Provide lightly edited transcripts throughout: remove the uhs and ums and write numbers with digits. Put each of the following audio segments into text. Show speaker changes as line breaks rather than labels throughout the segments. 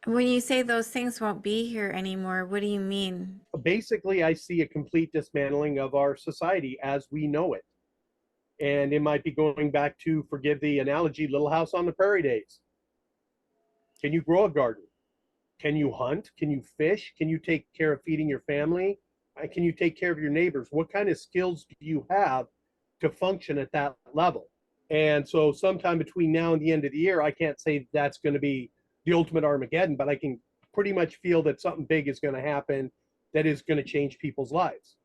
When you say those things won't be here anymore, what do you mean?
Basically, I see a complete dismantling of our society as we know it. And it might be going back to, forgive the analogy, Little House on the Prairie days. Can you grow a garden? Can you hunt? Can you fish? Can you take care of feeding your family? Can you take care of your neighbors? What kind of skills do you have to function at that level? And so, sometime between now and the end of the year, I can't say that's going to be the ultimate Armageddon, but I can pretty much feel that something big is going to happen that is going to change people's lives.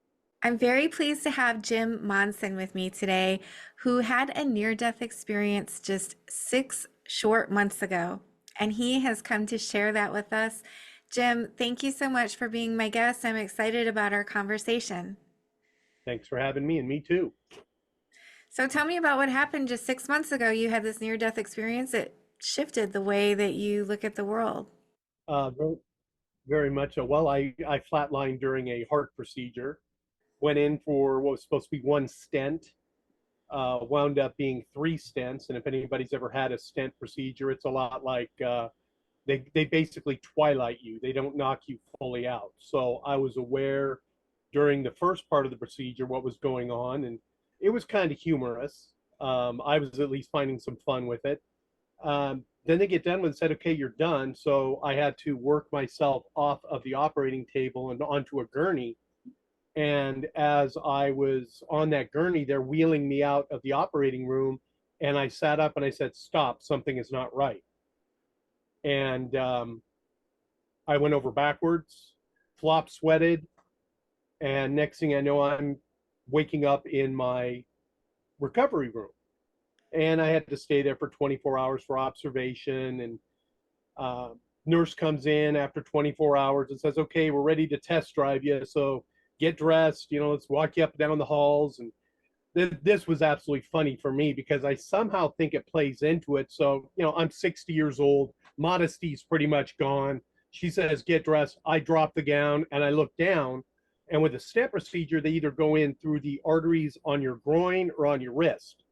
I'm very pleased to have Jim Monson with me today, who had a near-death experience just 6 short months ago, and he has come to share that with us. Jim, thank you so much for being my guest. I'm excited about our conversation.
Thanks for having me, and me too.
So tell me about what happened just 6 months ago. You had this near-death experience. It shifted the way that you look at the world.
Very, very much so. Well, I flatlined during a heart procedure, went in for what was supposed to be one stent, wound up being three stents. And if anybody's ever had a stent procedure, it's a lot like they basically twilight you. They don't knock you fully out. So I was aware during the first part of the procedure what was going on, and it was kind of humorous. I was at least finding some fun with it. Then they get done with it and said, okay, you're done. So I had to work myself off of the operating table and onto a gurney. And as I was on that gurney, they're wheeling me out of the operating room. And I sat up and I said, stop, something is not right. And I went over backwards, flop sweated. And next thing I know, I'm waking up in my recovery room. And I had to stay there for 24 hours for observation. And nurse comes in after 24 hours and says, okay, we're ready to test drive you. So get dressed, let's walk you up and down the halls. And this was absolutely funny for me because I somehow think it plays into it. So, I'm 60 years old. Modesty's pretty much gone. She says, get dressed. I drop the gown and I look down. And with a stent procedure, they either go in through the arteries on your groin or on your wrist.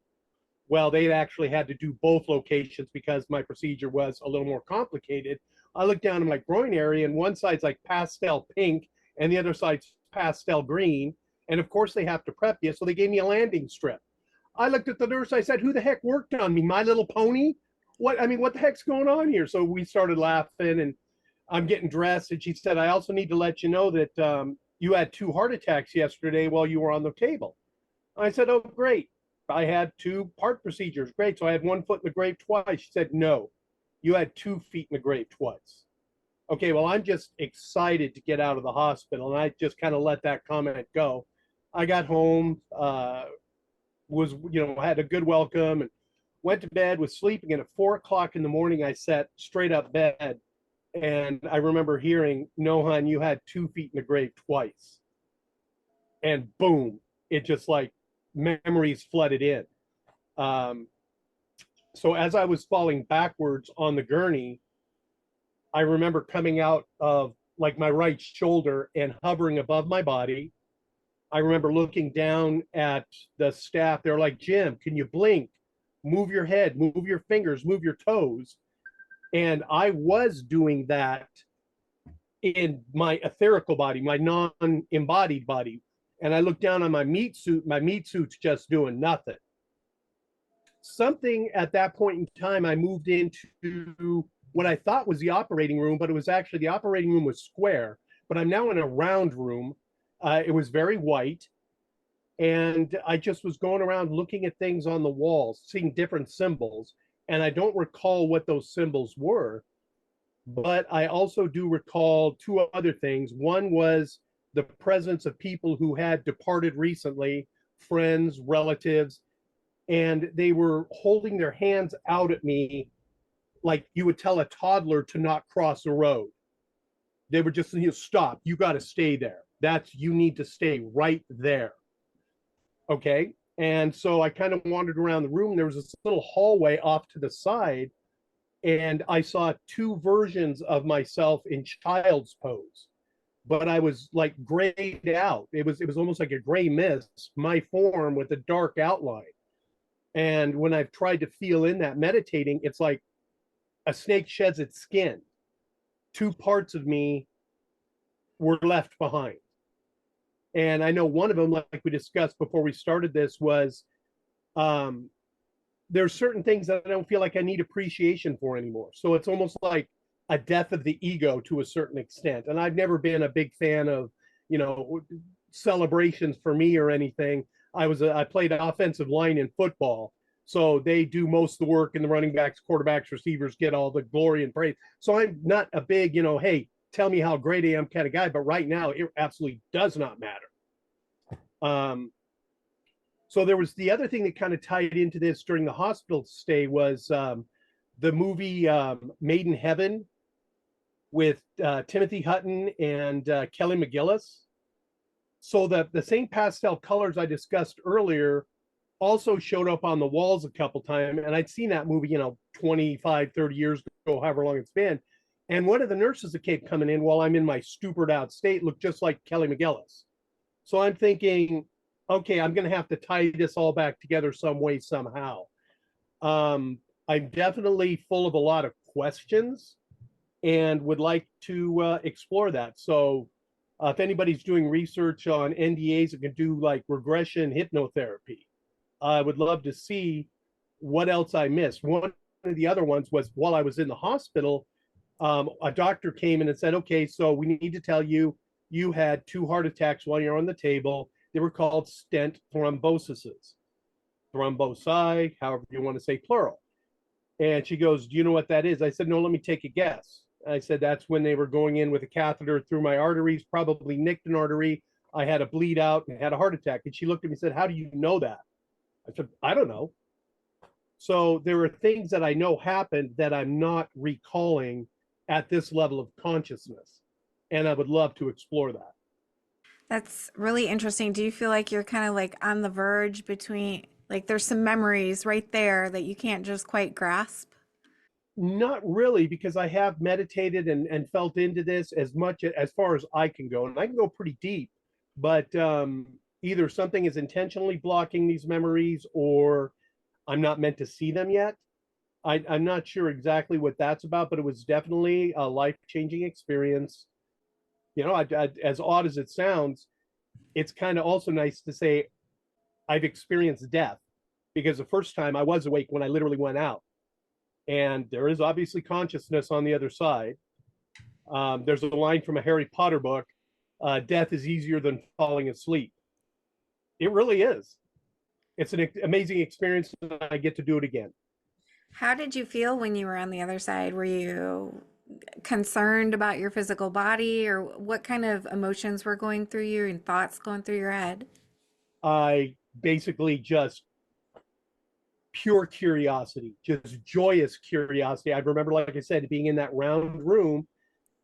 Well, they actually had to do both locations because my procedure was a little more complicated. I looked down in my groin area, and one side's like pastel pink, and the other side's pastel green. And of course, they have to prep you, so they gave me a landing strip. I looked at the nurse. I said, "Who the heck worked on me? My Little Pony? What? I mean, what the heck's going on here?" So we started laughing, and I'm getting dressed, and she said, "I also need to let you know that you had 2 heart attacks yesterday while you were on the table." I said, "Oh, great. I had 2 heart procedures. Great. So I had 1 foot in the grave twice." She said, "No, you had 2 feet in the grave twice." Okay, well, I'm just excited to get out of the hospital. And I just kind of let that comment go. I got home, had a good welcome and went to bed, was sleeping. And at 4 o'clock in the morning, I sat straight up bed. And I remember hearing, "No, hon, you had 2 feet in the grave twice." And boom, it just like memories flooded in. Um, so as I was falling backwards on the gurney, I remember coming out of like my right shoulder and hovering above my body. I remember looking down at the staff. They're like, "Jim, can you blink? Move your head, move your fingers, move your toes." And I was doing that in my etherical body, my non-embodied body. And I looked down on my meat suit. My meat suit's just doing nothing. Something at that point in time, I moved into what I thought was the operating room, but it was actually the operating room was square. But I'm now in a round room. It was very white. And I just was going around looking at things on the walls, seeing different symbols. And I don't recall what those symbols were. But I also do recall 2 other things. One was the presence of people who had departed recently, friends, relatives, and they were holding their hands out at me like you would tell a toddler to not cross a road. They were just, stop, you got to stay there. You need to stay right there. Okay. And so I kind of wandered around the room. There was this little hallway off to the side, and I saw 2 versions of myself in child's pose, but I was like grayed out. It was almost like a gray mist, my form with a dark outline. And when I've tried to feel in that meditating, it's like a snake sheds its skin. two parts of me were left behind. And I know one of them, like we discussed before we started this, was um, there's certain things that I don't feel like I need appreciation for anymore. So it's almost like a death of the ego to a certain extent. And I've never been a big fan of, you know, celebrations for me or anything. I played offensive line in football. So they do most of the work, and the running backs, quarterbacks, receivers get all the glory and praise. So I'm not a big, you know, hey, tell me how great I am kind of guy. But right now, it absolutely does not matter. So there was the other thing that kind of tied into this during the hospital stay was the movie Made in Heaven with Timothy Hutton and Kelly McGillis. So the same pastel colors I discussed earlier also showed up on the walls a couple times. And I'd seen that movie, you know, 25, 30 years ago, however long it's been. And one of the nurses that kept coming in while I'm in my stupid out state looked just like Kelly McGillis. So I'm thinking, okay, I'm going to have to tie this all back together some way, somehow. I'm definitely full of a lot of questions and would like to explore that. So if anybody's doing research on NDAs that can do like regression hypnotherapy, I would love to see what else I missed. One of the other ones was while I was in the hospital, a doctor came in and said, okay, so we need to tell you, you had 2 heart attacks while you're on the table. They were called stent thromboses, thrombosi, however you want to say plural. And she goes, do you know what that is? I said, no, let me take a guess. I said, that's when they were going in with a catheter through my arteries, probably nicked an artery. I had a bleed out and had a heart attack. And she looked at me and said, how do you know that? I said, I don't know. So there are things that I know happened that I'm not recalling at this level of consciousness. And I would love to explore that.
That's really interesting. Do you feel like you're kind of like on the verge between, like, there's some memories right there that you can't just quite grasp?
Not really, because I have meditated and felt into this as much as far as I can go. And I can go pretty deep, but either something is intentionally blocking these memories or I'm not meant to see them yet. I'm not sure exactly what that's about, but it was definitely a life-changing experience. You know, as odd as it sounds, it's kind of also nice to say I've experienced death because the first time I was awake when I literally went out. And there is obviously consciousness on the other side. There's a line from a Harry Potter book, death is easier than falling asleep. It really is. It's an amazing experience, and I get to do it again.
How did you feel when you were on the other side? Were you concerned about your physical body, or what kind of emotions were going through you and thoughts going through your head?
I basically just pure curiosity, just joyous curiosity. I remember, like I said, being in that round room,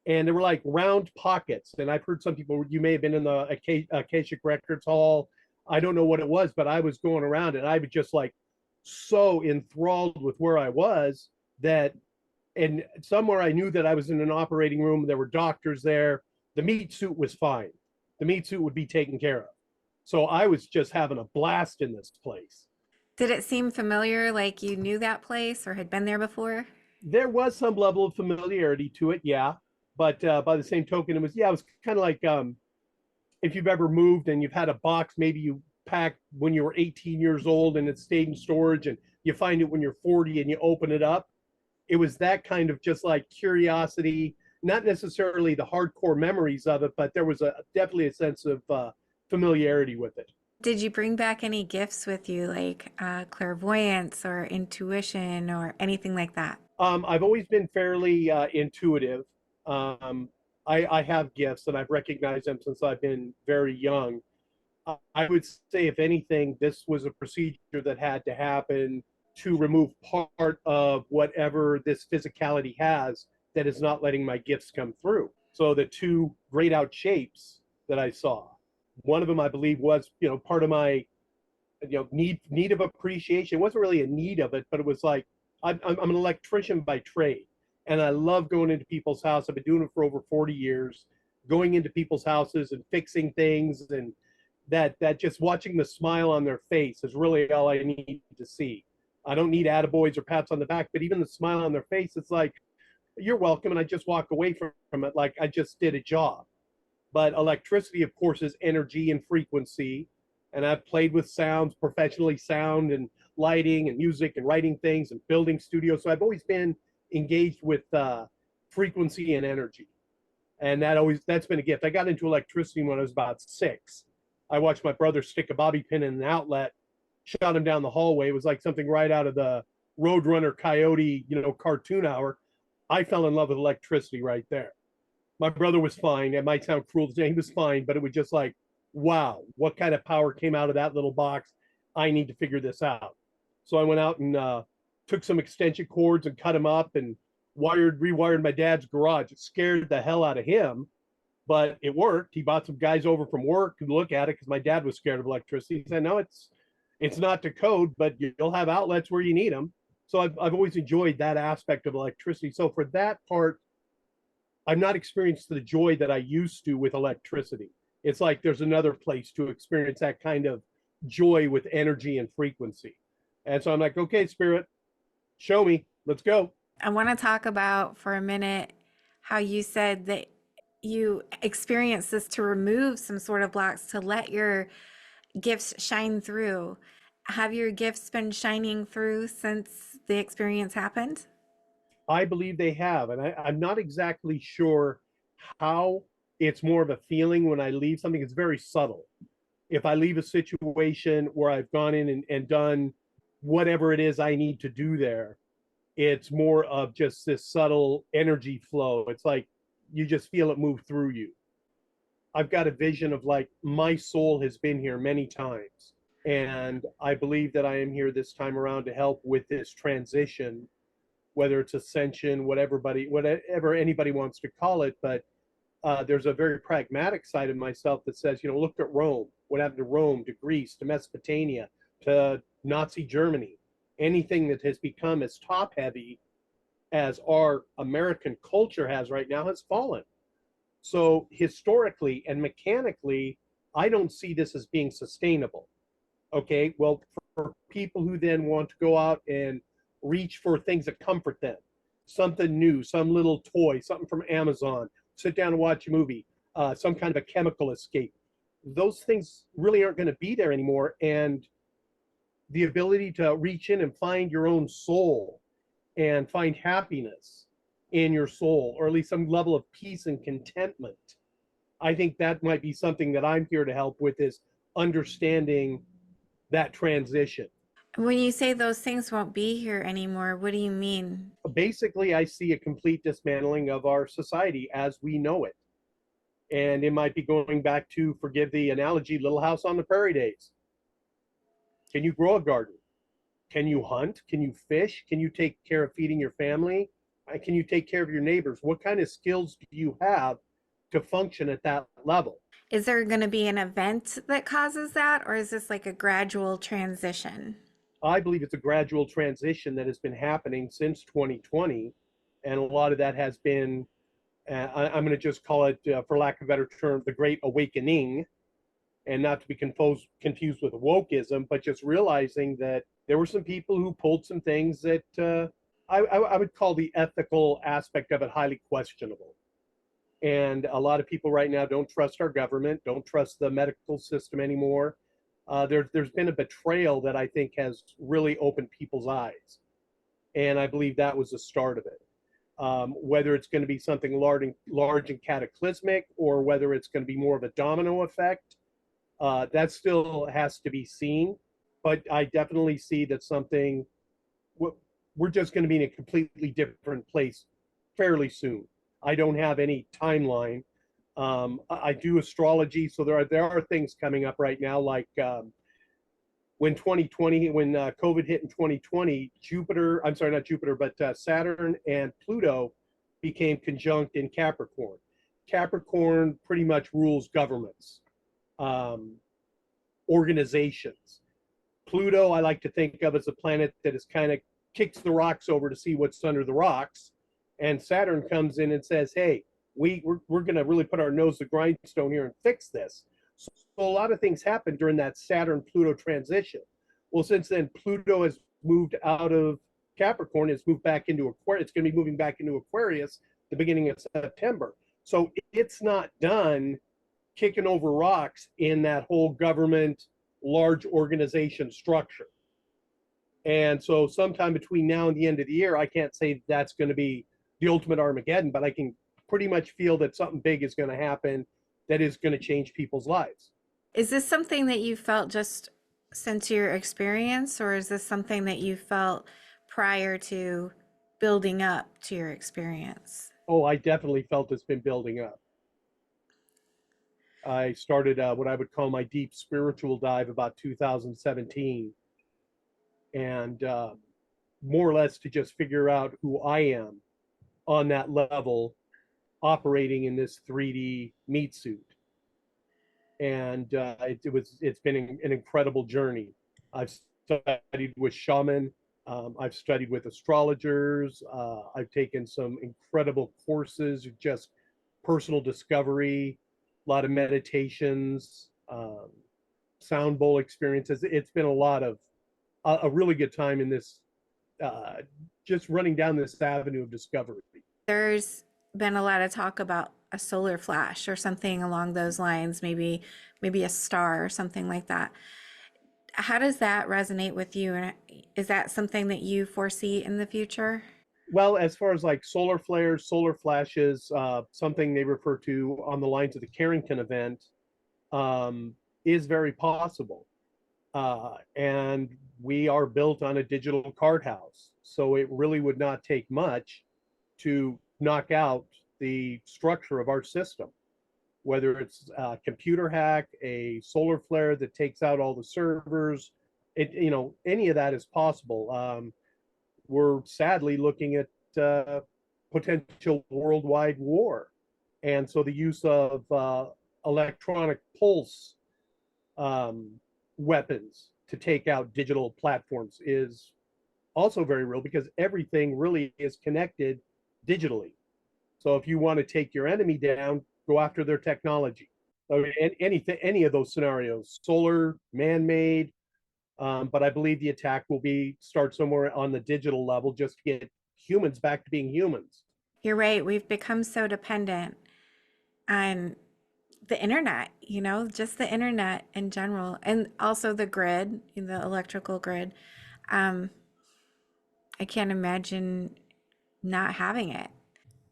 and there were like round pockets. And I've heard some people, you may have been in the Akashic Records Hall. I don't know what it was, but I was going around and I was just like so enthralled with where I was that, and somewhere I knew that I was in an operating room. There were doctors there. The meat suit was fine. The meat suit would be taken care of. So I was just having a blast in this place.
Did it seem familiar, like you knew that place or had been there before?
There was some level of familiarity to it, yeah. But by the same token, it was kind of like if you've ever moved and you've had a box, maybe you packed when you were 18 years old and it stayed in storage, and you find it when you're 40 and you open it up. It was that kind of just like curiosity, not necessarily the hardcore memories of it, but there was definitely a sense of familiarity with it.
Did you bring back any gifts with you, like clairvoyance or intuition or anything like that?
I've always been fairly intuitive. Um, I have gifts and I've recognized them since I've been very young. I would say, if anything, this was a procedure that had to happen to remove part of whatever this physicality has that is not letting my gifts come through. So the two grayed out shapes that I saw, one of them I believe was, you know, part of my, you know, need of appreciation. It wasn't really a need of it, but it was like I'm an electrician by trade, and I love going into people's house. I've been doing it for over 40 years, going into people's houses and fixing things, and that just watching the smile on their face is really all I need to see. I don't need attaboys or pats on the back, but even the smile on their face, it's like, you're welcome. And I just walk away from it like I just did a job. But electricity, of course, is energy and frequency. And I've played with sounds, professionally sound and lighting and music and writing things and building studios. So I've always been engaged with frequency and energy. And that's been a gift. I got into electricity when I was about 6. I watched my brother stick a bobby pin in an outlet, shot him down the hallway. It was like something right out of the Roadrunner Coyote, cartoon hour. I fell in love with electricity right there. My brother was fine. It might sound cruel to say he was fine, but it was just like, wow, what kind of power came out of that little box? I need to figure this out. So I went out and took some extension cords and cut them up and rewired my dad's garage. It scared the hell out of him, but it worked. He bought some guys over from work to look at it because my dad was scared of electricity. He said, no, it's not to code, but you'll have outlets where you need them. So I've always enjoyed that aspect of electricity. So for that part, I've not experienced the joy that I used to with electricity. It's like there's another place to experience that kind of joy with energy and frequency. And so I'm like, okay, spirit, show me. Let's go.
I want to talk about for a minute how you said that you experienced this to remove some sort of blocks to let your gifts shine through. Have your gifts been shining through since the experience happened?
I believe they have. And I'm not exactly sure how. It's more of a feeling when I leave something. It's very subtle. If I leave a situation where I've gone in and done whatever it is I need to do there, it's more of just this subtle energy flow. It's like you just feel it move through you. I've got a vision of like my soul has been here many times. And I believe that I am here this time around to help with this transition, whether it's ascension, whatever anybody wants to call it. But there's a very pragmatic side of myself that says, look at Rome. What happened to Rome, to Greece, to Mesopotamia, to Nazi Germany? Anything that has become as top heavy as our American culture has right now has fallen. So historically and mechanically, I don't see this as being sustainable. Okay, well, for people who then want to go out and reach for things that comfort them, something new, some little toy, something from Amazon, sit down and watch a movie, some kind of a chemical escape. Those things really aren't going to be there anymore. And the ability to reach in and find your own soul and find happiness in your soul, or at least some level of peace and contentment, I think that might be something that I'm here to help with, is understanding that transition.
When you say those things won't be here anymore, what do you mean?
Basically, I see a complete dismantling of our society as we know it. And it might be going back to, forgive the analogy, Little House on the Prairie days. Can you grow a garden? Can you hunt? Can you fish? Can you take care of feeding your family? Can you take care of your neighbors? What kind of skills do you have to function at that level?
Is there going to be an event that causes that, or is this like a gradual transition?
I believe it's a gradual transition that has been happening since 2020. And a lot of that has been, I'm going to just call it, for lack of a better term, the Great Awakening, and not to be confused with wokeism, but just realizing that there were some people who pulled some things that I would call the ethical aspect of it highly questionable. And a lot of people right now don't trust our government, don't trust the medical system anymore. There's been a betrayal that I think has really opened people's eyes. And I believe that was the start of it. Whether it's going to be something large and cataclysmic, or whether it's going to be more of a domino effect, that still has to be seen. But I definitely see that we're just going to be in a completely different place fairly soon. I don't have any timeline. I do astrology, so there are things coming up right now, like when COVID hit in 2020, not Jupiter, but Saturn and Pluto became conjunct in Capricorn. Capricorn pretty much rules governments, organizations. Pluto, I like to think of as a planet that is kind of kicks the rocks over to see what's under the rocks. And Saturn comes in and says, hey, we're going to really put our nose to the grindstone here and fix this. So a lot of things happened during that Saturn-Pluto transition. Well, since then, Pluto has moved out of Capricorn. It's moved back into Aquarius. It's going to be moving back into Aquarius the beginning of September. So it's not done kicking over rocks in that whole government, large organization structure. And so sometime between now and the end of the year, I can't say that's going to be the ultimate Armageddon, but I can pretty much feel that something big is going to happen that is going to change people's lives.
Is this something that you felt just since your experience, or is this something that you felt prior to building up to your experience?
Oh, I definitely felt it's been building up. I started what I would call my deep spiritual dive about 2017, and more or less to just figure out who I am on that level, operating in this 3D meat suit. And it's been an incredible journey. I've studied with Shaman. I've studied with astrologers. I've taken some incredible courses, just personal discovery, a lot of meditations, sound bowl experiences. It's been a lot of a really good time in this, just running down this avenue of discovery.
There's been a lot of talk about a solar flash or something along those lines, maybe a star or something like that. How does that resonate with you? And is that something that you foresee in the future?
Well, as far as like solar flares, solar flashes, something they refer to on the lines of the Carrington event, is very possible. And we are built on a digital card house. So it really would not take much to knock out the structure of our system, whether it's a computer hack, a solar flare that takes out all the servers, any of that is possible. We're sadly looking at potential worldwide war. And so the use of electronic pulse weapons to take out digital platforms is also very real, because everything really is connected digitally. So if you want to take your enemy down, go after their technology. I mean, any of those scenarios, solar, man-made, but I believe the attack will start somewhere on the digital level, just to get humans back to being humans.
You're right. We've become so dependent on the internet, just the internet in general, and also the grid, the electrical grid. Um, I can't imagine not having it.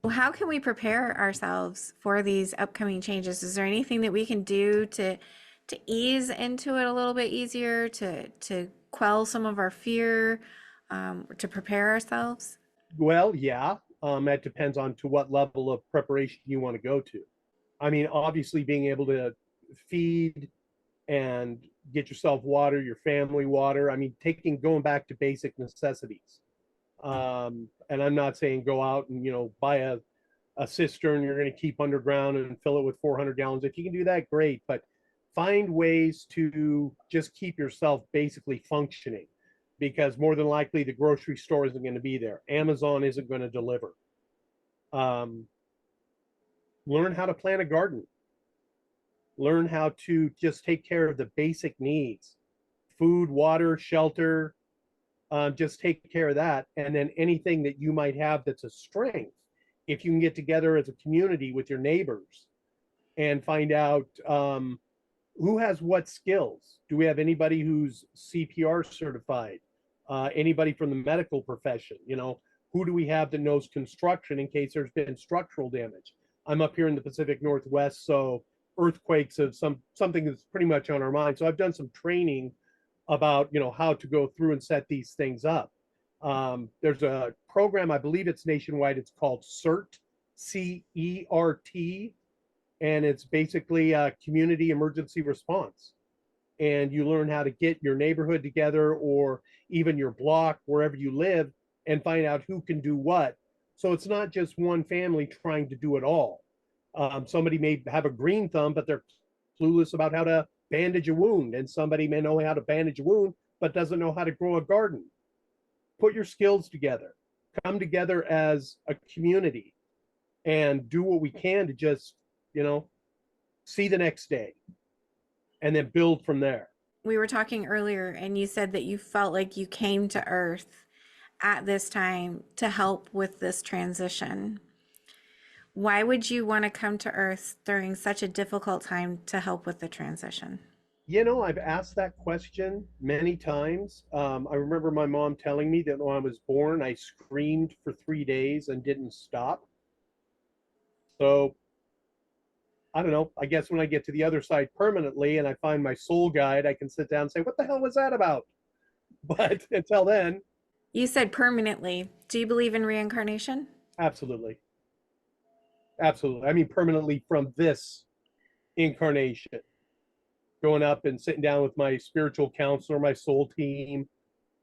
Well, how can we prepare ourselves for these upcoming changes? Is there anything that we can do to ease into it a little bit easier, to quell some of our fear, to prepare ourselves?
Well, yeah, that depends on to what level of preparation you want to go to. I mean, obviously, being able to feed and get yourself water, your family water. I mean, going back to basic necessities. And I'm not saying go out and buy a cistern you're going to keep underground and fill it with 400 gallons. If you can do that, great. But find ways to just keep yourself basically functioning, because more than likely the grocery store isn't going to be there. Amazon isn't going to deliver. Um, Learn how to plant a garden. Learn how to just take care of the basic needs: food, water, shelter. Just take care of that. And then anything that you might have that's a strength, if you can get together as a community with your neighbors and find out who has what skills. Do we have anybody who's CPR certified? Anybody from the medical profession? Who do we have that knows construction in case there's been structural damage? I'm up here in the Pacific Northwest, so earthquakes is something that's pretty much on our mind. So I've done some training about how to go through and set these things up. There's a program, I believe it's nationwide. It's called CERT, CERT, and it's basically a community emergency response. And you learn how to get your neighborhood together, or even your block, wherever you live, and find out who can do what. So it's not just one family trying to do it all. Somebody may have a green thumb, but they're clueless about how to bandage a wound, and somebody may know how to bandage a wound but doesn't know how to grow a garden. Put your skills together, come together as a community, and do what we can to just see the next day, and then build from there.
We were talking earlier, and you said that you felt like you came to Earth at this time to help with this transition. Why would you want to come to Earth during such a difficult time to help with the transition?
I've asked that question many times. I remember my mom telling me that when I was born, I screamed for 3 days and didn't stop. So I don't know. I guess when I get to the other side permanently and I find my soul guide, I can sit down and say, what the hell was that about? But until then,
You said permanently. Do you believe in reincarnation?
absolutely. Absolutely. I mean, permanently from this incarnation, going up and sitting down with my spiritual counselor, my soul team,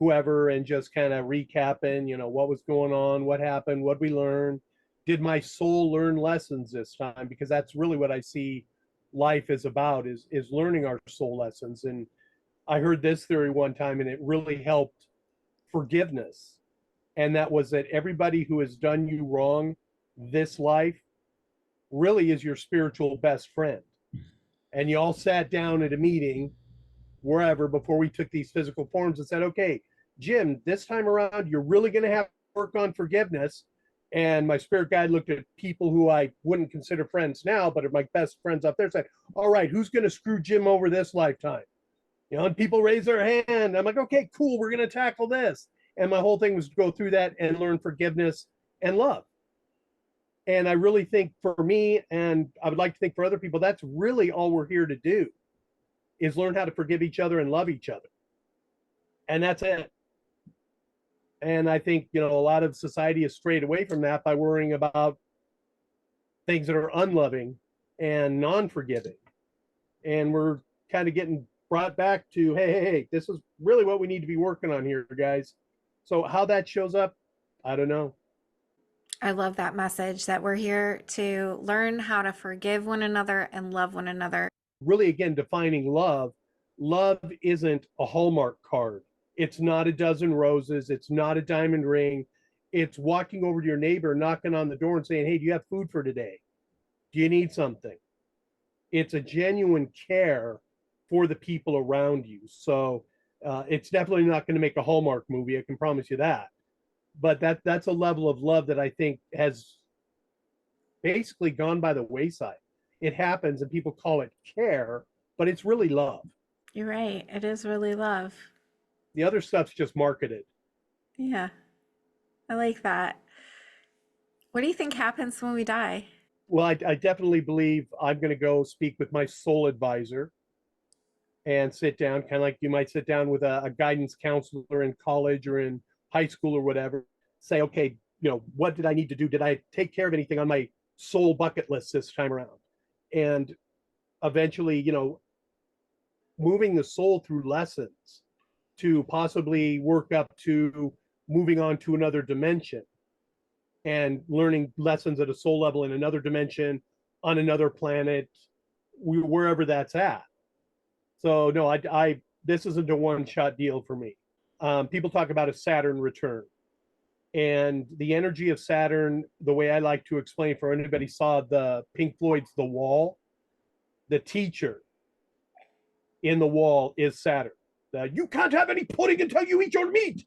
whoever, and just kind of recapping, what was going on, what happened, what we learned. Did my soul learn lessons this time? Because that's really what I see life is about is learning our soul lessons. And I heard this theory one time and it really helped forgiveness. And that was that everybody who has done you wrong this life really is your spiritual best friend. And you all sat down at a meeting wherever before we took these physical forms and said, okay, Jim, this time around, you're really going to have to work on forgiveness. And my spirit guide looked at people who I wouldn't consider friends now, but are my best friends up there, said, all right, who's going to screw Jim over this lifetime? And people raise their hand. I'm like, okay, cool, we're going to tackle this. And my whole thing was to go through that and learn forgiveness and love. And I really think for me, and I would like to think for other people, that's really all we're here to do is learn how to forgive each other and love each other. And that's it. And I think, a lot of society has strayed away from that by worrying about things that are unloving and non-forgiving. And we're kind of getting brought back to, hey, this is really what we need to be working on here, guys. So how that shows up, I don't know.
I love that message that we're here to learn how to forgive one another and love one another.
Really, again, defining love. Love isn't a Hallmark card. It's not a dozen roses. It's not a diamond ring. It's walking over to your neighbor, knocking on the door and saying, hey, do you have food for today? Do you need something? It's a genuine care for the people around you. So it's definitely not going to make a Hallmark movie. I can promise you that. But that's a level of love that I think has basically gone by the wayside. It happens and people call it care, but it's really love.
You're right. It is really love.
The other stuff's just marketed.
Yeah, I like that. What do you think happens when we die?
Well, I definitely believe I'm going to go speak with my soul advisor and sit down, kind of like you might sit down with a guidance counselor in college or in high school or whatever. Say, okay, what did I need to do? Did I take care of anything on my soul bucket list this time around? And eventually, moving the soul through lessons to possibly work up to moving on to another dimension and learning lessons at a soul level in another dimension on another planet, wherever that's at. So no, I this isn't a one-shot deal for me. People talk about a Saturn return, and the energy of Saturn. The way I like to explain, for anybody saw the Pink Floyd's The Wall, the teacher in the wall is Saturn. You can't have any pudding until you eat your meat.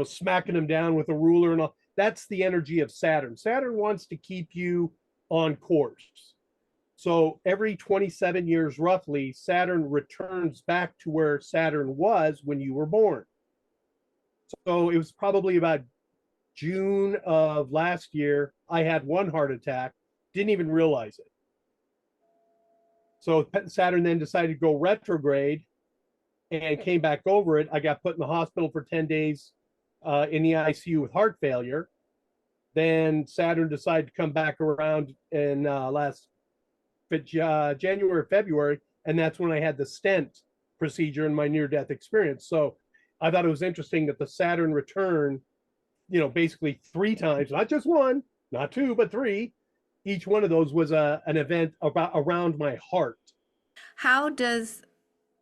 Smacking him down with a ruler and all. That's the energy of Saturn. Saturn wants to keep you on course. So every 27 years, roughly, Saturn returns back to where Saturn was when you were born. So it was probably about June of last year, I had one heart attack, didn't even realize it. So Saturn then decided to go retrograde and came back over it. I got put in the hospital for 10 days in the ICU with heart failure. Then Saturn decided to come back around in last January, February, and that's when I had the stent procedure in my near-death experience. So I thought it was interesting that the Saturn return, basically 3 times, not just one, not two, but 3. Each one of those was an event around my heart.
How does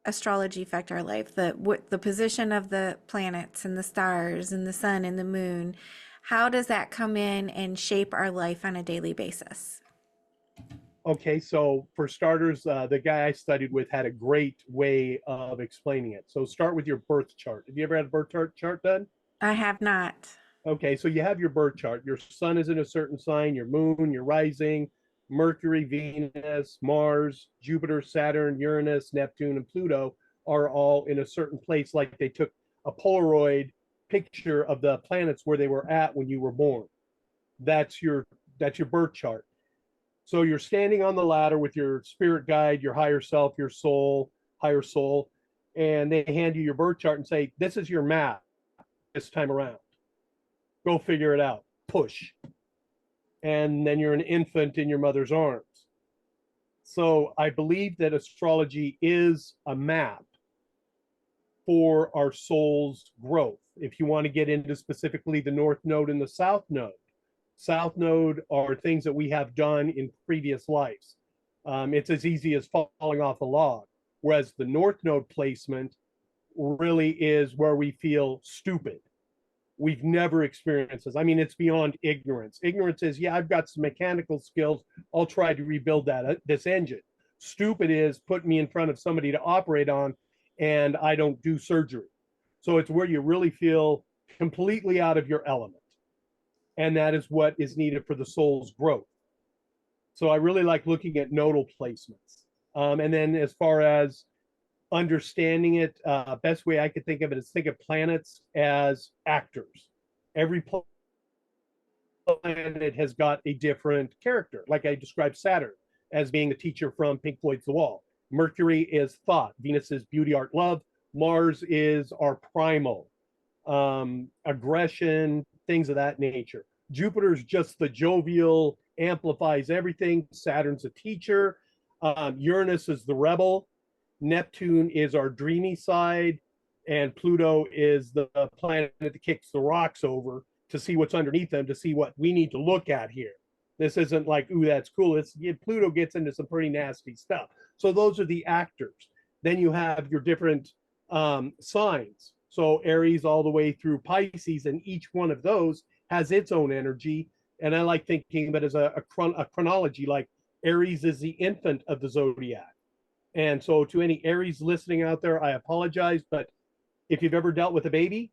astrology affect our life? The position of the planets and the stars and the sun and the moon. How does that come in and shape our life on a daily basis?
Okay, so for starters, the guy I studied with had a great way of explaining it. So start with your birth chart. Have you ever had a birth chart done?
I have not.
Okay, so you have your birth chart. Your sun is in a certain sign, your moon, your rising, Mercury, Venus, Mars, Jupiter, Saturn, Uranus, Neptune, and Pluto are all in a certain place, like they took a Polaroid picture of the planets where they were at when you were born. That's your that's your birth chart. So you're standing on the ladder with your spirit guide, your higher self, your soul, higher soul, and they hand you your birth chart and say, "This is your map this time around. Go figure it out." Push. And then you're an infant in your mother's arms. So I believe that astrology is a map for our soul's growth. If you want to get into specifically the North Node and the South Node are things that we have done in previous lives. It's as easy as falling off a log. Whereas the North Node placement really is where we feel stupid. We've never experienced this. I mean, it's beyond ignorance. Ignorance is, yeah, I've got some mechanical skills. I'll try to rebuild this engine. Stupid is put me in front of somebody to operate on, and I don't do surgery. So it's where you really feel completely out of your element, and that is what is needed for the soul's growth. So I really like looking at nodal placements. And then as far as understanding it, best way I could think of it is think of planets as actors. Every planet has got a different character. Like I described Saturn as being the teacher from Pink Floyd's The Wall. Mercury is thought. Venus is beauty, art, love. Mars is our primal, aggression, things of that nature. Jupiter's just the jovial, amplifies everything. Saturn's a teacher. Uranus is the rebel. Neptune is our dreamy side. And Pluto is the planet that kicks the rocks over to see what's underneath them, to see what we need to look at here. This isn't like, ooh, that's cool. Pluto gets into some pretty nasty stuff. So those are the actors. Then you have your different signs. So Aries all the way through Pisces, and each one of those has its own energy. And I like thinking of it as a chronology, like Aries is the infant of the zodiac. And so to any Aries listening out there, I apologize, but if you've ever dealt with a baby,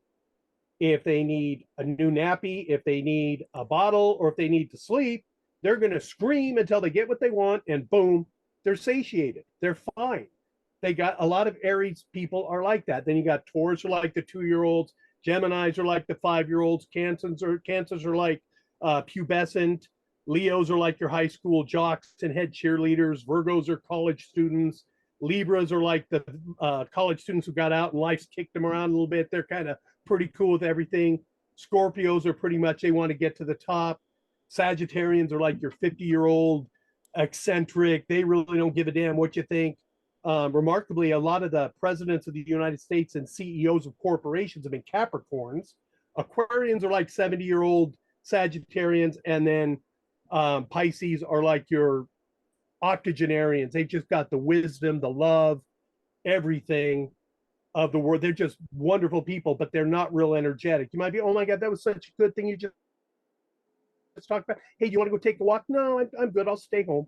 if they need a new nappy, if they need a bottle, or if they need to sleep, they're going to scream until they get what they want, and boom, they're satiated. They're fine. They got a lot of Aries people are like that. Then you got Taurus are like the 2-year-olds, Geminis are like the 5-year-olds, Cancers are like pubescent, Leos are like your high school jocks and head cheerleaders, Virgos are college students, Libras are like the college students who got out and life's kicked them around a little bit. They're kind of pretty cool with everything. Scorpios are pretty much, they want to get to the top. Sagittarians are like your 50-year-old eccentric. They really don't give a damn what you think. Remarkably, a lot of the presidents of the United States and CEOs of corporations have been Capricorns. Aquarians are like 70-year-old Sagittarians, and then Pisces are like your octogenarians. They've just got the wisdom, the love, everything of the world. They're just wonderful people, but they're not real energetic. You might be, oh my God, that was such a good thing you just talked about. Hey, do you want to go take a walk? No, I'm good. I'll stay home.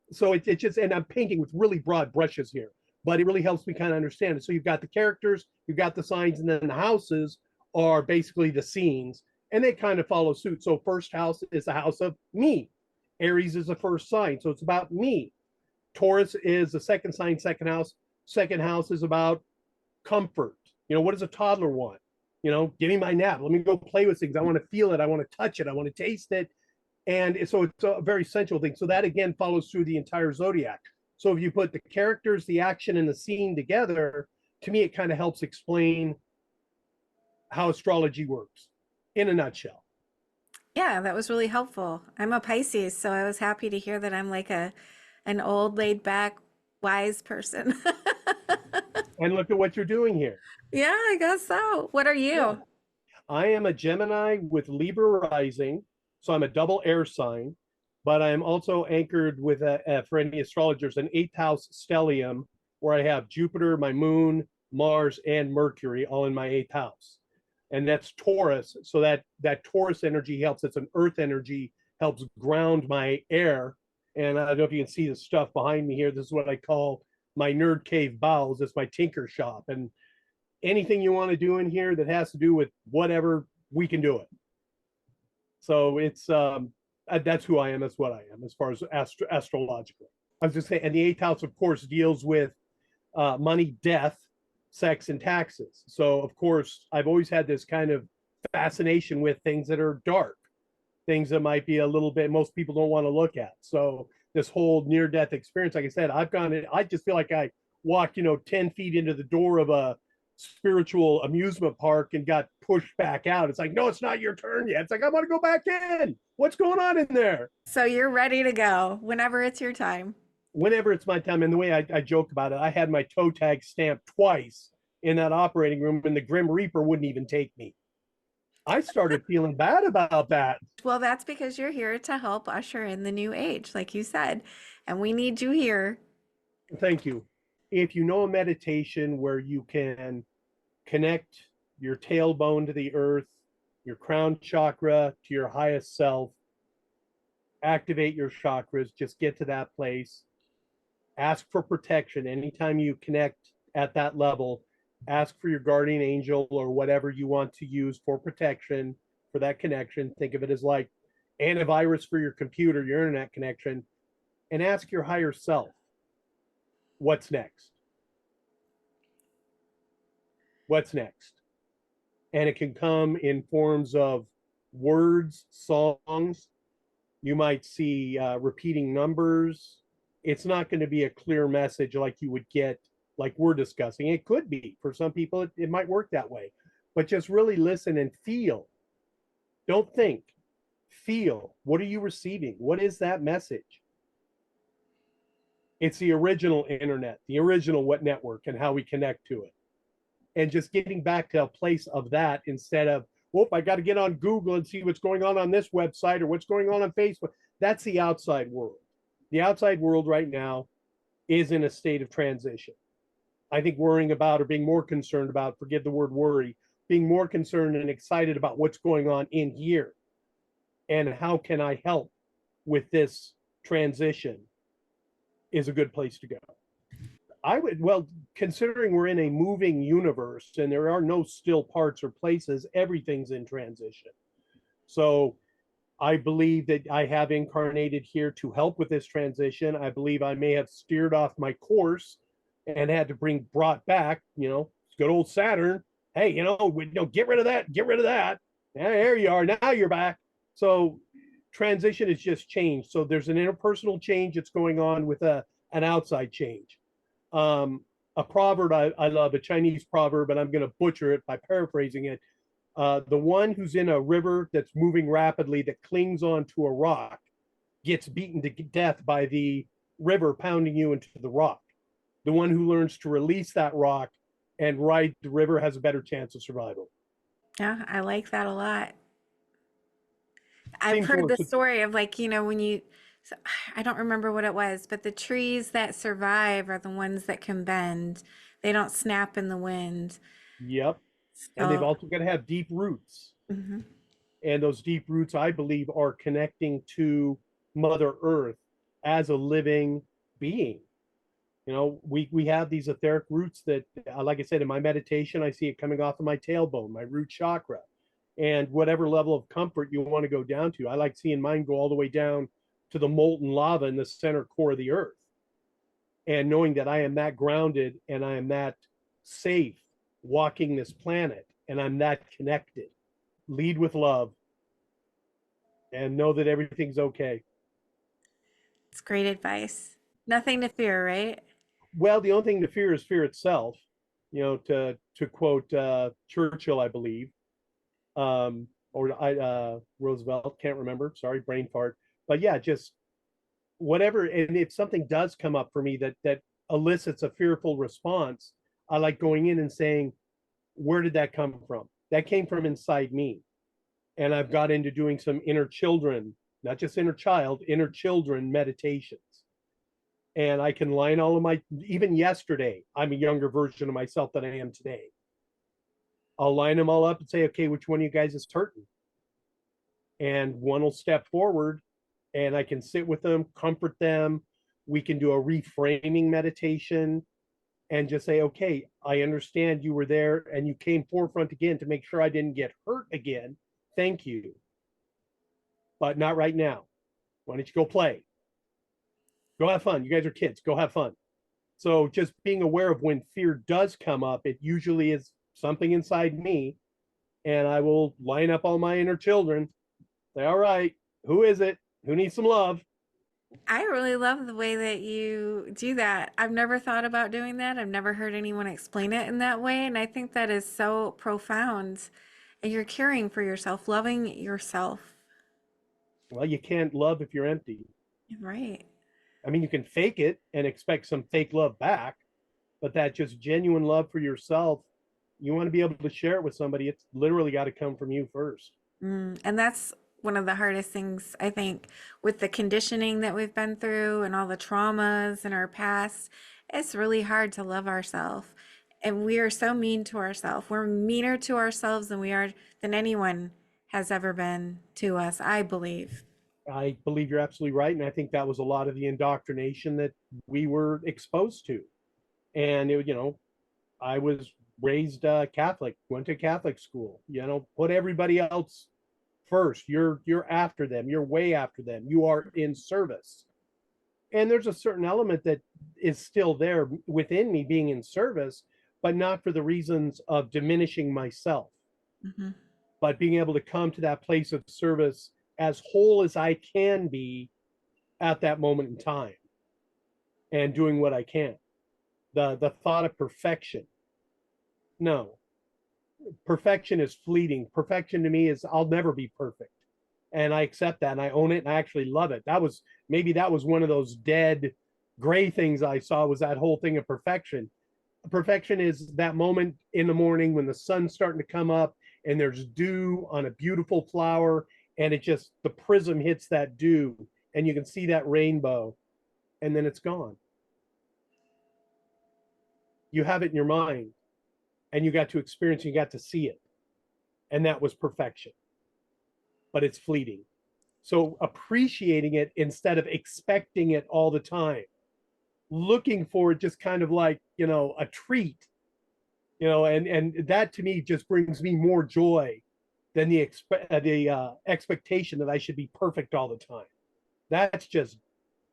So it's just, and I'm painting with really broad brushes here, but it really helps me kind of understand it. So you've got the characters, you've got the signs, and then the houses are basically the scenes, and they kind of follow suit. So first house is the house of me. Aries is the first sign, so it's about me. Taurus is the second sign, second house. Second house is about comfort. You know, what does a toddler want? You know, give me my nap. Let me go play with things. I want to feel it. I want to touch it. I want to taste it. And so it's a very sensual thing. So that again follows through the entire zodiac. So if you put the characters, the action, and the scene together, to me, it kind of helps explain how astrology works in a nutshell.
Yeah, that was really helpful. I'm a Pisces, so I was happy to hear that I'm like an old, laid back, wise person.
And look at what you're doing here.
Yeah, I guess so. What are
Yeah.
you?
I am a Gemini with Libra rising, so I'm a double air sign, but I am also anchored with for any astrologers, an eighth house stellium, where I have Jupiter, my moon, Mars, and Mercury all in my eighth house. And that's Taurus. So that Taurus energy helps. It's an earth energy, helps ground my air. And I don't know if you can see the stuff behind me here. This is what I call my nerd cave bowels. It's my tinker shop. And anything you want to do in here that has to do with whatever, we can do it. So it's that's who I am. That's what I am as far as astrologically. I was just saying, and the eighth house, of course, deals with money, death, sex, and taxes. So, of course, I've always had this kind of fascination with things that are dark, things that might be a little bit most people don't want to look at. So, this whole near-death experience, like I said, I've gone in, I just feel like I walked, 10 feet into the door of a spiritual amusement park and got pushed back out. It's like, no, it's not your turn yet. It's like, I want to go back in. What's going on in there?
So you're ready to go whenever it's your time.
Whenever it's my time, and the way I joke about it, I had my toe tag stamped twice in that operating room, and the Grim Reaper wouldn't even take me. I started feeling bad about that.
Well, that's because you're here to help usher in the new age, like you said, and we need you here.
Thank you. If you know a meditation where you can connect your tailbone to the earth, your crown chakra to your highest self, activate your chakras, just get to that place, ask for protection. Anytime you connect at that level, ask for your guardian angel or whatever you want to use for protection for that connection. Think of it as like antivirus for your computer, your internet connection, and ask your higher self, what's next? What's next? And it can come in forms of words, songs. You might see repeating numbers. It's not going to be a clear message like you would get, like we're discussing. It could be for some people, it might work that way, but just really listen and feel. Don't think, feel. What are you receiving? What is that message? It's the original internet, the original what network, and how we connect to it. And just getting back to a place of that instead of, whoop, I got to get on Google and see what's going on this website or what's going on Facebook. That's the outside world. The outside world right now is in a state of transition. I think worrying about or being more concerned about, forget the word worry, being more concerned and excited about what's going on in here and how can I help with this transition is a good place to go. I would, well, considering we're in a moving universe and there are no still parts or places, everything's in transition. So I believe that I have incarnated here to help with this transition. I believe I may have steered off my course and had to brought back, good old Saturn. Hey, get rid of that, get rid of that. Yeah, there you are. Now you're back. So transition is just change. So there's an interpersonal change that's going on with an outside change. A proverb I love, a Chinese proverb, and I'm going to butcher it by paraphrasing it. The one who's in a river that's moving rapidly that clings onto a rock gets beaten to death by the river pounding you into the rock. The one who learns to release that rock and ride the river has a better chance of survival.
Yeah, I like that a lot. I've
Seems
heard
more
the story of like, when you, so, I don't remember what it was, but the trees that survive are the ones that can bend. They don't snap in the wind.
Yep. And they've
So,
also got to have deep roots.
mhm.
And those deep roots, I believe, are connecting to Mother Earth as a living being. We have these etheric roots that, like I said, in my meditation, I see it coming off of my tailbone, my root chakra, and whatever level of comfort you want to go down to. I like seeing mine go all the way down to the molten lava in the center core of the earth, and knowing that I am that grounded and I am that safe walking this planet, and I'm that connected. Lead with love and know that everything's okay.
It's great advice. Nothing to fear, right?
Well, the only thing to fear is fear itself. To quote Churchill, I believe, or Roosevelt, can't remember. Sorry, brain fart. But yeah, just whatever. And if something does come up for me that elicits a fearful response, I like going in and saying, where did that come from? That came from inside me. And I've got into doing some inner children, not just inner child, inner children meditations. And I can line all of my, even yesterday, I'm a younger version of myself than I am today. I'll line them all up and say, okay, which one of you guys is hurting? And one will step forward and I can sit with them, comfort them. We can do a reframing meditation and just say, okay, I understand you were there and you came forefront again to make sure I didn't get hurt again. Thank you, but not right now. Why don't you go play? Go have fun. You guys are kids. Go have fun. So just being aware of when fear does come up, it usually is something inside me, and I will line up all my inner children. Say, all right, who is it? Who needs some love?
I really love the way that you do that. I've never thought about doing that. I've never heard anyone explain it in that way. And I think that is so profound. And you're caring for yourself, loving yourself.
Well, you can't love if you're empty.
Right.
I mean, you can fake it and expect some fake love back, but that just genuine love for yourself, you want to be able to share it with somebody. It's literally got to come from you first.
And that's one of the hardest things, I think, with the conditioning that we've been through and all the traumas in our past. It's really hard to love ourselves. And we are so mean to ourselves. We're meaner to ourselves than anyone has ever been to us, I believe.
I believe you're absolutely right. And I think that was a lot of the indoctrination that we were exposed to. And, I was raised Catholic, went to Catholic school, put everybody else first. You're after them. You're way after them. You are in service. And there's a certain element that is still there within me being in service, but not for the reasons of diminishing myself,
Hmm.
but being able to come to that place of service as whole as I can be at that moment in time and doing what I can. The thought of perfection. No, perfection is fleeting. Perfection to me is I'll never be perfect. And I accept that and I own it and I actually love it. That was one of those dead gray things I saw, was that whole thing of perfection. Perfection is that moment in the morning when the sun's starting to come up and there's dew on a beautiful flower, and the prism hits that dew and you can see that rainbow, and then it's gone. You have it in your mind and you got to experience, you got to see it. And that was perfection, but it's fleeting. So appreciating it instead of expecting it all the time, looking for it just kind of like, a treat, and that to me just brings me more joy than the expectation that I should be perfect all the time. That's just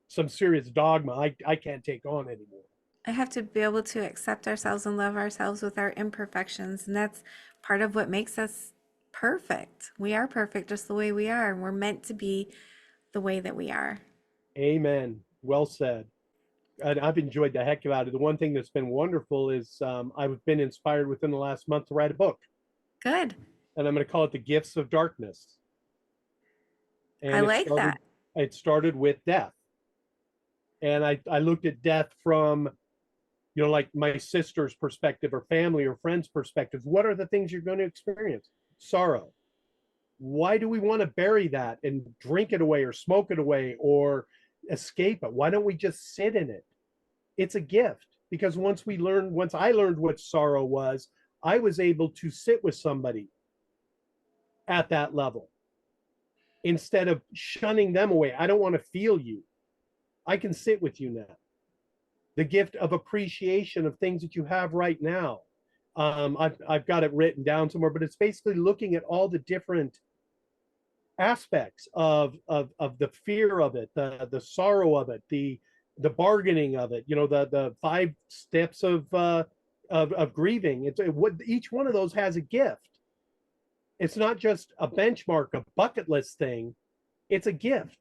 some serious dogma I can't take on anymore.
I have to be able to accept ourselves and love ourselves with our imperfections. And that's part of what makes us perfect. We are perfect just the way we are. And we're meant to be the way that we are.
Amen. Well said. And I've enjoyed the heck out of it. The one thing that's been wonderful is I've been inspired within the last month to write a book,
Good.
and I'm going to call it The Gifts of Darkness.
I
And
like that.
it started with death, and I looked at death from, like my sister's perspective or family or friends' perspectives. What are the things you're going to experience? Sorrow. Why do we want to bury that and drink it away or smoke it away or escape it? Why don't we just sit in it? It's a gift, because once I learned what sorrow was, I was able to sit with somebody at that level instead of shunning them away. I don't want to feel you. I can sit with you now. The gift of appreciation of things that you have right now. I've got it written down somewhere, but it's basically looking at all the different aspects of the fear of it, the sorrow of it, the bargaining of it. The 5 steps of grieving. It's what each one of those has a gift. It's not just a benchmark, a bucket list thing. It's a gift,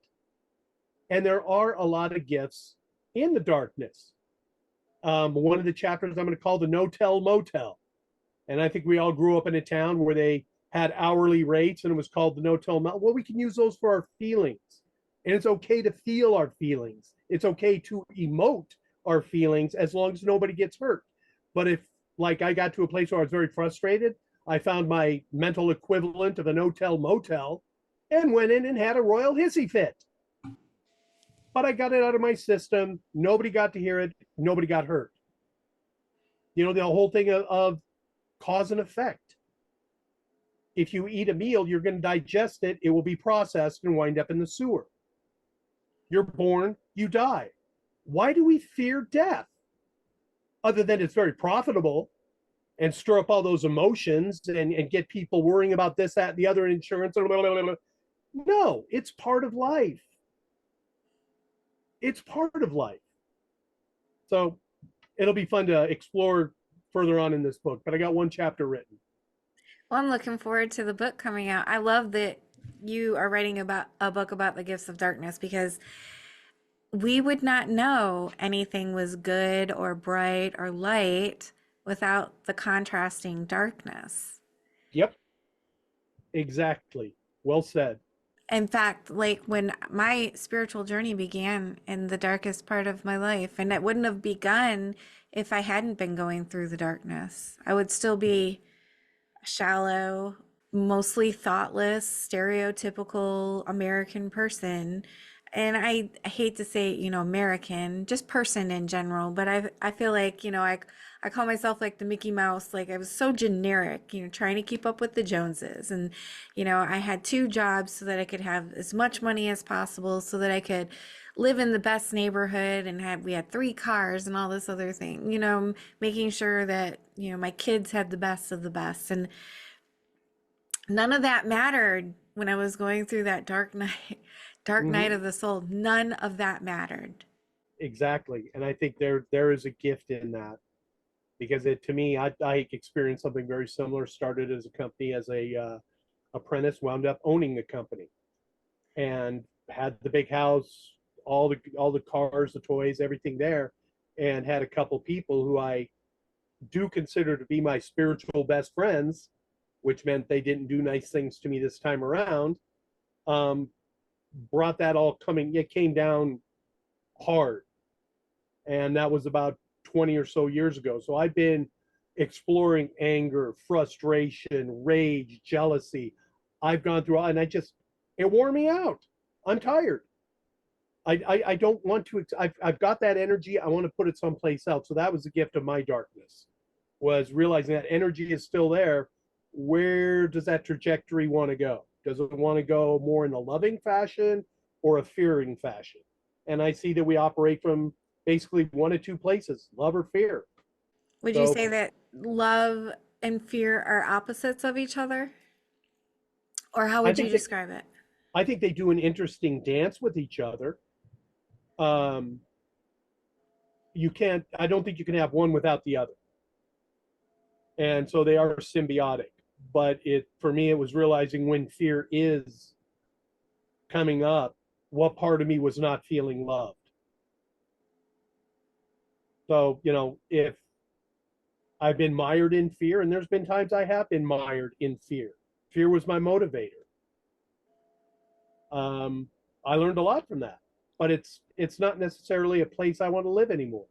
and there are a lot of gifts in the darkness. One of the chapters I'm going to call the No Tell Motel. And I think we all grew up in a town where they had hourly rates and it was called the No Tell Motel. Well, we can use those for our feelings. And it's okay to feel our feelings. It's okay to emote our feelings as long as nobody gets hurt. But if, like, I got to a place where I was very frustrated, I found my mental equivalent of a No Tell Motel and went in and had a royal hissy fit. But I got it out of my system. Nobody got to hear it. Nobody got hurt. The whole thing of cause and effect. If you eat a meal, you're going to digest it. It will be processed and wind up in the sewer. You're born, you die. Why do we fear death? Other than it's very profitable and stir up all those emotions and get people worrying about this, that, the other insurance. Blah, blah, blah, blah. No, it's part of life. It's part of life. So it'll be fun to explore further on in this book, but I got one chapter written.
Well, I'm looking forward to the book coming out. I love that you are writing about a book about the gifts of darkness because we would not know anything was good or bright or light without the contrasting darkness.
Yep, exactly. Well said.
In fact, like when my spiritual journey began in the darkest part of my life, and it wouldn't have begun if I hadn't been going through the darkness. I would still be shallow, mostly thoughtless, stereotypical American person. And I hate to say, American, just person in general, but I feel like, I call myself like the Mickey Mouse. Like I was so generic, trying to keep up with the Joneses. And, I had two jobs so that I could have as much money as possible so that I could live in the best neighborhood and we had three cars and all this other thing, making sure that, my kids had the best of the best. And none of that mattered when I was going through that dark night, dark night
Mm-hmm.
of the soul. None of that mattered.
Exactly, and I think there is a gift in that because it to me, I experienced something very similar. Started as a company as a apprentice, wound up owning the company, and had the big house, all the cars, the toys, everything there, and had a couple people who I do consider to be my spiritual best friends, which meant they didn't do nice things to me this time around. Um, Brought that all coming, it came down hard, and that was about 20 or so years ago. So I've been exploring anger, frustration, rage, jealousy. I've gone through, and it wore me out. I'm tired. I don't want to. I've got that energy. I want to put it someplace else. So that was the gift of my darkness, was realizing that energy is still there. Where does that trajectory want to go? Does it want to go more in a loving fashion or a fearing fashion? And I see that we operate from basically one of two places, love or fear.
Would you
So
say that love and fear are opposites of each other? Or how
I
would you
think that
describe it?
I think they do an interesting dance with each other. Um, you can't. I don't think you can have one without the other, and so they are symbiotic. But it for me, it was realizing when fear is coming up, what part of me was not feeling loved. So if I've been mired in fear, and there's been times I have been mired in fear. Fear was my motivator. Um, I learned a lot from that, but it's not necessarily a place I want to live anymore.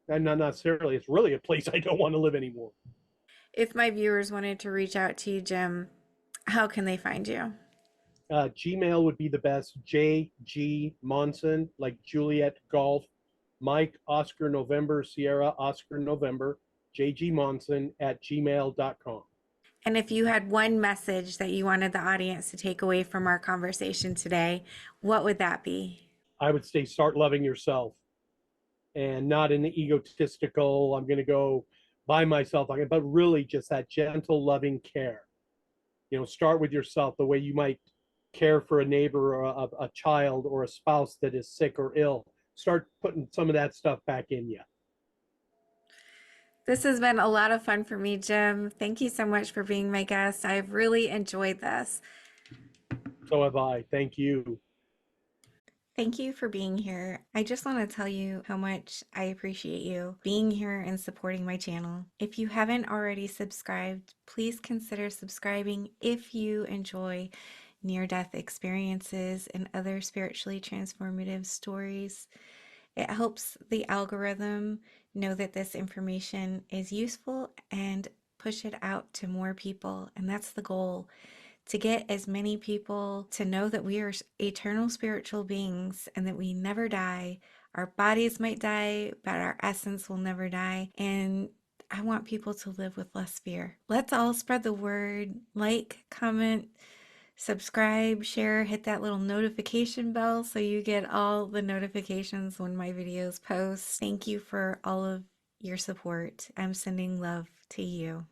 And not necessarily, it's really a place I don't want to live anymore.
If my viewers wanted to reach out to you, Jim, how can they find you?
Gmail would be the best. JG Monson, like Juliet Golf, Mike Oscar November Sierra Oscar November, JG Monson at gmail.com.
And if you had one message that you wanted the audience to take away from our conversation today, what would that be?
I would say start loving yourself, and not in the egotistical, I'm going to go by myself, but really just that gentle, loving care. Start with yourself the way you might care for a neighbor or a child or a spouse that is sick or ill. Start putting some of that stuff back in you.
This has been a lot of fun for me, Jim. Thank you so much for being my guest. I've really enjoyed this.
So have I. Thank you.
Thank you for being here. I just want to tell you how much I appreciate you being here and supporting my channel. If you haven't already subscribed, please consider subscribing if you enjoy near-death experiences and other spiritually transformative stories. It helps the algorithm know that this information is useful and push it out to more people. And that's the goal, to get as many people to know that we are eternal spiritual beings and that we never die. Our bodies might die, but our essence will never die. And I want people to live with less fear. Let's all spread the word. Like, comment, subscribe, share, hit that little notification bell so you get all the notifications when my videos post. Thank you for all of your support. I'm sending love to you.